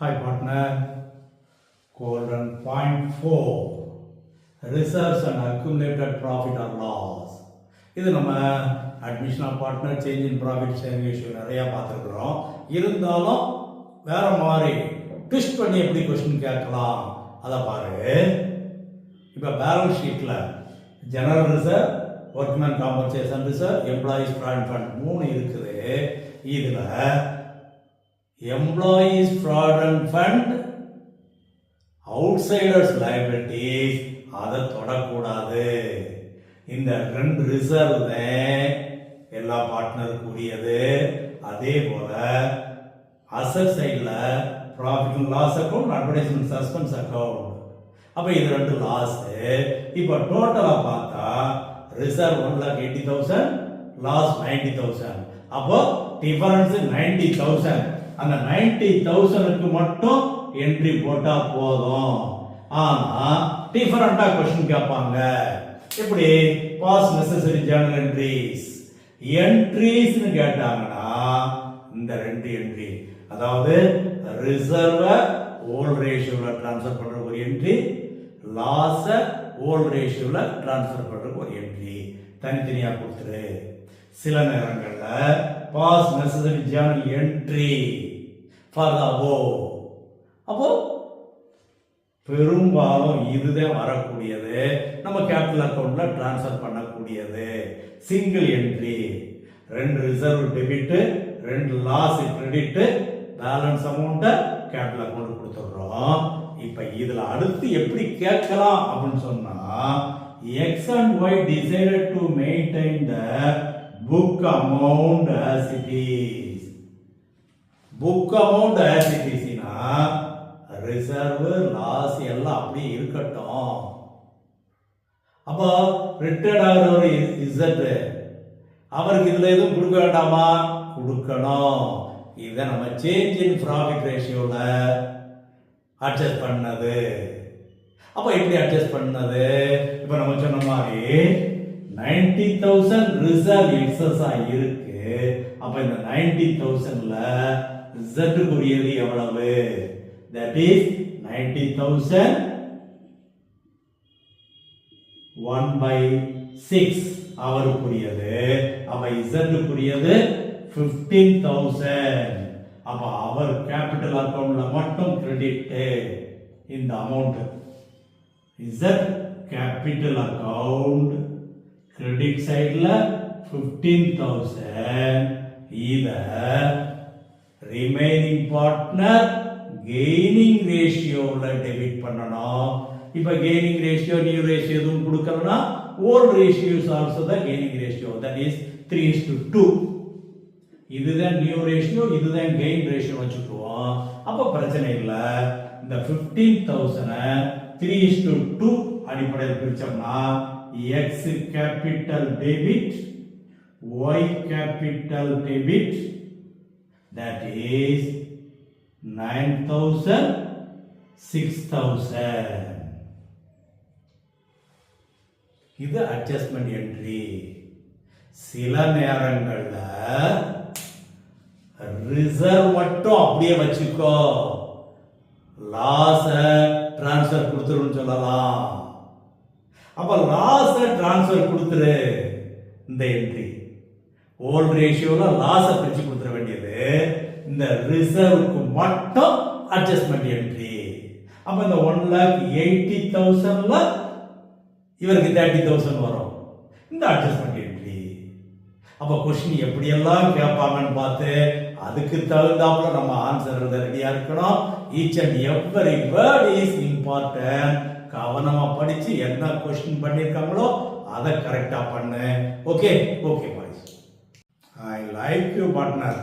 Hi partner, quadrant point 4, reserves and accumulated profit or loss. இது நம்ம admission of partner change in profit sharing ratio நிறையா பார்த்துருக்குறோம். இருந்தாலும் வேற மாதிரி ட்விஸ்ட் பண்ணி எப்படி கொஸ்டின் கேட்கலாம் அதை பாரு. இப்போ பேலன்ஸ் ஷீட்டில் general reserve, workmen compensation reserve, employees provident fund 3 இருக்குது. இதில் employees provident fund outsiders liabilities அதை தொடக்கூடாது. இந்த 2 ரிசர்வ் தான் எல்லா பார்ட்னருக்கு உரியது. அதே போல அசட் சைடில் profit and loss account, advertisement suspense account. அப்போ இது 2 லாஸ். இப்போ டோட்டலாக பார்த்தா ரிசர்வ் 1,80,000, லாஸ் 90,000. அப்போ டிஃபரன்ஸ் 90,000. அந்த 90,000க்கு மட்டும் என்ட்ரி போட்டா போதும். ஆனா டிஃபரண்டா கொஸ்டின் கேட்பாங்க. எப்படி பாஸ் நெசசரி ஜர்னல் என்ட்ரிஸ் கேட்டாங்கன்னா இந்த 2 என்ட்ரி, அதாவது ரிசர்வ ஓல்ட் ரேஷியோல ட்ரான்ஸ்ஃபர் பண்ற ஒரு என்ட்ரி, லாஸ ஓல்ட் ரேஷியோல ட்ரான்ஸ்ஃபர் பண்ற ஒரு என்ட்ரி தனித்தனியா கொடுத்துரு. சில நேரங்கள்ல pass necessary journal entry for the above. அப்போ பெரும்பாலும் இதுதான் வரக்கூடியது, நம்ம கேபிட்டல் அக்கௌண்ட்ல டிரான்ஸ்ஃபர் பண்ணக்கூடியது. Single entry, 2 reserve debit, 2 loss credit, balance அமௌண்ட்டை கேபிட்டல் அக்கௌண்ட் கொடுத்துடுறோம். இப்ப இதுல அடுத்து எப்படி கேட்கலாம் அப்படின்னு சொன்னா, X and Y decided to maintain the book amount as it is. book amount as it is னா ரிசர்வ் லாஸ் எல்லாம் அப்படியே இருக்கட்டும். அப்போ ரிட்டையர்ட் ஆகிறவர் இசட், அவருக்கு இதுல எதுவும் கொடுக்க வேண்டாமா? கொடுக்கணும். இதை நம்ம சேஞ்ச் இன் ப்ராஃபிட் ரேஷியோல அட்ஜஸ்ட் பண்ணது. அப்போ எப்படி அட்ஜஸ்ட் பண்ணது? இப்போ நம்ம சொன்ன மாதிரி 90,000 ரிசர்வ் எக்ஸஸ் இருக்கு. அப்ப இந்த 90,000ல Z குறியது எவ்வளவு? That is 90,000 1/6 அவருக்குரியது. அப்ப Z குறியது 15,000. அப்ப அவர் கேபிட்டல் அக்கவுண்ட்ல மட்டும் கிரெடிட் இந்த amount. Z capital account credit சைடுல 15,000. இத ரிமைனிங் பார்ட்னர் கெய்னிங் ரேஷியோல டெபிட் பண்ணணும். இப்ப கெய்னிங் ரேஷியோ நியூ ரேஷியோ எதுவும் கொடுக்கலனா old ratio is also the gaining ratio, that is 3:2. இதுதான் நியூ ரேஷியோ, இதுதான் கெயின் ரேஷியோ வச்சுக்குவோம். அப்ப பிரச்சனை இல்லை. இந்த 15,000 3:2 அடிப்படையில் பிரிச்சோம்னா X capital debit, Y capital debit, that is 9,000 6,000. இது அட்ஜஸ்ட்மெண்ட் என்ட்ரி. சில நேரங்கள்ல ரிசர்வ் மட்டும் அப்படியே வச்சுக்கோ, லாஸ டிரான்ஸ்ஃபர் கொடுத்துருன்னு சொல்லலாம். அப்ப லாஸ் டிரான்ஸ்ஃபர் கொடுத்துரு. இந்த என்ட்ரி ஓல்ட் ரேஷியோல லாஸ பிரிச்சு கொடுத்துற வேண்டியது. இந்த ரிசர்வுக்கு மட்டும் அட்ஜஸ்ட்மெண்ட் என்ட்ரி. அப்ப இந்த 1,80,000ல இவருக்கு 30,000 வரும். இந்த அட்ஜஸ்ட்மெண்ட் என்ட்ரி. அப்ப கொஸ்டின் எப்படி எல்லாம் கேட்பாங்கன்னு பார்த்து அதுக்கு தகுந்தாப்புல நம்ம ஆன்சர் எழுத ரெடியா இருக்கணும். Each and every word is important. கவனமா படிச்சு என்ன கொஸ்டின் பண்ணிருக்காங்களோ அதை கரெக்டா பண்ணு. Okay okay boys, I like you partner.